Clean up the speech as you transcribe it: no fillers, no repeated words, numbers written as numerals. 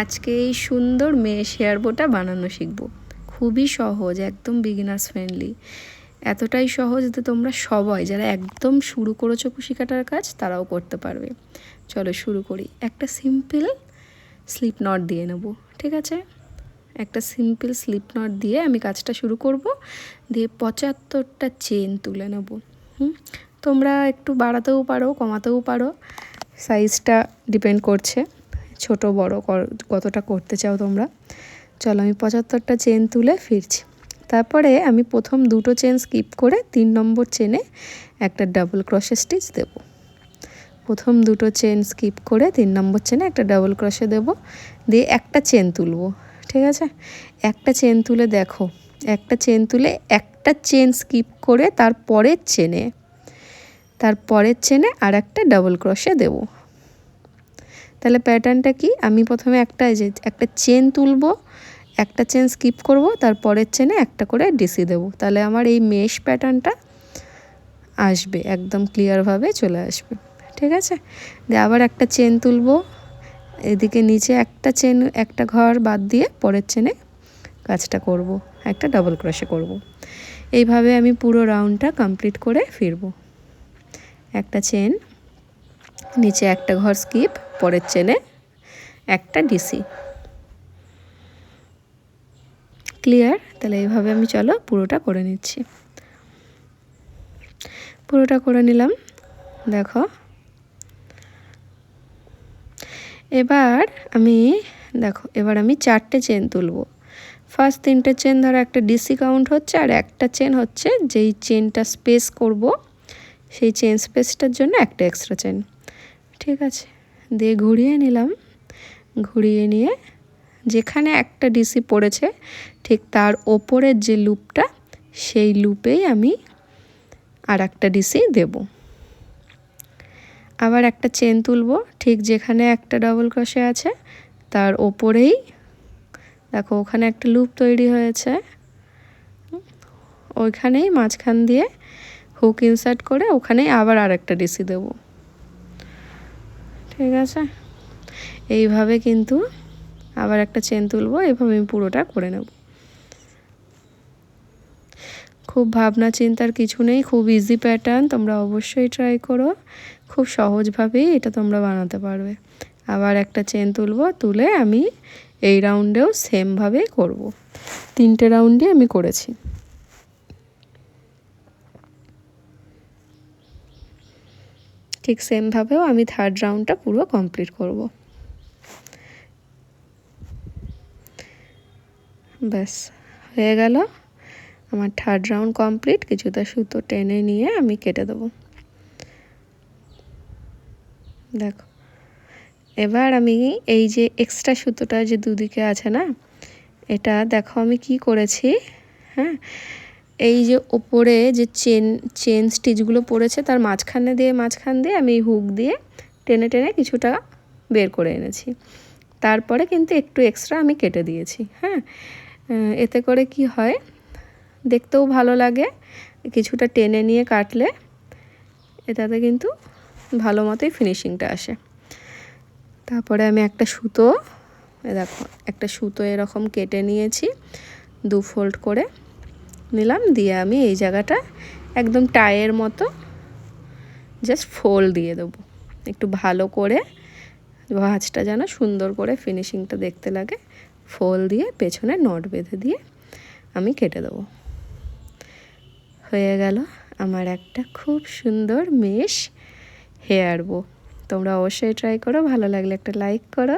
আজকে এই সুন্দর মেশ হেয়ার বোটা বানানো শিখব। খুবই সহজ, একদম বিগিনার্স ফ্রেন্ডলি। এতটাই সহজ যে তোমরা সবাই যারা একদম শুরু করেছো কুশি কাটার কাজ তারাও করতে পারবে। চলো শুরু করি। একটা সিম্পল স্লিপ নট দিয়ে নেব, ঠিক আছে? একটা সিম্পল স্লিপ নট দিয়ে আমি কাজটা শুরু করব। দিয়ে 75টা চেন তুলে নেব। তোমরা একটু বাড়াতেও পারো, কমাতেও পারো, সাইজটা ডিপেন্ড করছে ছোট বড় কতটা করতে চাও তোমরা। চলো আমি 75টা চেন তুলে ফিরছি। তারপরে আমি প্রথম দুটো চেন স্কিপ করে 3 নম্বর চেনে একটা ডাবল ক্রোশে স্টিচ দেব। প্রথম দুটো চেন স্কিপ করে 3 নম্বর চেনে একটা ডাবল ক্রোশে দেব, দিয়ে একটা চেন তুলবো, ঠিক আছে? একটা চেন তুলে দেখো, একটা চেন তুলে একটা চেন স্কিপ করে তারপরের চেনে আর একটা ডাবল ক্রোশে দেব। তাহলে প্যাটার্নটা কি? আমি প্রথমে একটা চেন তুলবো, একটা চেন স্কিপ করব, তারপরের চেনে একটা করে ডিসি দেব। তাহলে আমার এই মেশ প্যাটার্নটা আসবে, একদম ক্লিয়ারভাবে চলে আসবে, ঠিক আছে? দিয়ে আবার একটা চেন তুলবো, এদিকে নিচে একটা চেন, একটা ঘর বাদ দিয়ে পরের চেনে কাজটা করব, একটা ডাবল ক্রোশে করব। এইভাবে আমি পুরো রাউন্ডটা কমপ্লিট করে ফিরবো। একটা চেন, নিচে একটা ঘর স্কিপ, পরের চেনে একটা ডিসি। ক্লিয়ার? তাহলে এইভাবে আমি চলো পুরোটা করে নিচ্ছি। পুরোটা করে নিলাম, দেখো। এবার আমি 4টে চেন তুলব। ফার্স্ট 3টে চেন ধরো একটা ডিসি কাউন্ট হচ্ছে, আর একটা চেন হচ্ছে যেই চেনটা স্পেস করব সেই চেন স্পেসটার জন্য একটা এক্সট্রা চেন, ঠিক আছে? দিয়ে ঘুরিয়ে নিলাম। ঘুরিয়ে নিয়ে যেখানে একটা ডিসি পড়েছে ঠিক তার ওপরের যে লুপটা, সেই লুপেই আমি আর একটা ডিসি দেব। আবার একটা চেন তুলব, ঠিক যেখানে একটা ডাবল ক্রোশে আছে তার ওপরেই দেখো ওখানে একটা লুপ তৈরি হয়েছে, ওইখানেই মাঝখান দিয়ে হুক ইনসার্ট করে ওখানেই আবার আরেকটা ডিসি দেব, ঠিক আছে? এইভাবে কিন্তু আবার একটা চেন তুলবো, এইভাবে আমি পুরোটা করে নেব। খুব ভাবনা চিন্তার কিছু নেই, খুব ইজি প্যাটার্ন, তোমরা অবশ্যই ট্রাই করো। খুব সহজভাবেই এটা তোমরা বানাতে পারবে। আবার একটা চেন তুলবো, তুলে আমি এই রাউন্ডেও সেমভাবেই করব। 3টে রাউন্ডই আমি করেছি। ঠিক সেমভাবেও আমি থার্ড রাউন্ডটা পুরো কমপ্লিট করব। ব্যাস হয়ে গেল আমার থার্ড রাউন্ড কমপ্লিট। কিছুটা সুতো টেনে নিয়ে আমি কেটে দেবো, দেখো। এবার আমি এই যে এক্সট্রা সুতোটা যে দুদিকে আছে না, এটা দেখো আমি কি করেছি। হ্যাঁ, এই যে ওপরে যে চেন স্টিচগুলো পড়েছে তার মাঝখান দিয়ে আমি হুক দিয়ে টেনে টেনে কিছুটা বের করে এনেছি। তারপরে কিন্তু একটু এক্সট্রা আমি কেটে দিয়েছি। হ্যাঁ, এতে করে কি হয়, দেখতেও ভালো লাগে। কিছুটা টেনে নিয়ে কাটলে এটাতে কিন্তু ভালো মতোই ফিনিশিংটা আসে। তারপরে আমি একটা সুতো, দেখো একটা সুতো এরকম কেটে নিয়েছি, 2 ফোল্ড করে নিলাম। দিয়ে আমি এই জায়গাটা একদম টাইয়ের মতো জাস্ট ফোল্ড দিয়ে দেবো, একটু ভালো করে ভাঁজটা যেন সুন্দর করে ফিনিশিংটা দেখতে লাগে। ফোল্ড দিয়ে পেছনে নট বেঁধে দিয়ে আমি কেটে দেবো। হয়ে গেল আমার একটা খুব সুন্দর মেশ হেয়ার বো। তোমরা অবশ্যই ট্রাই করো, ভালো লাগলে একটা লাইক করো।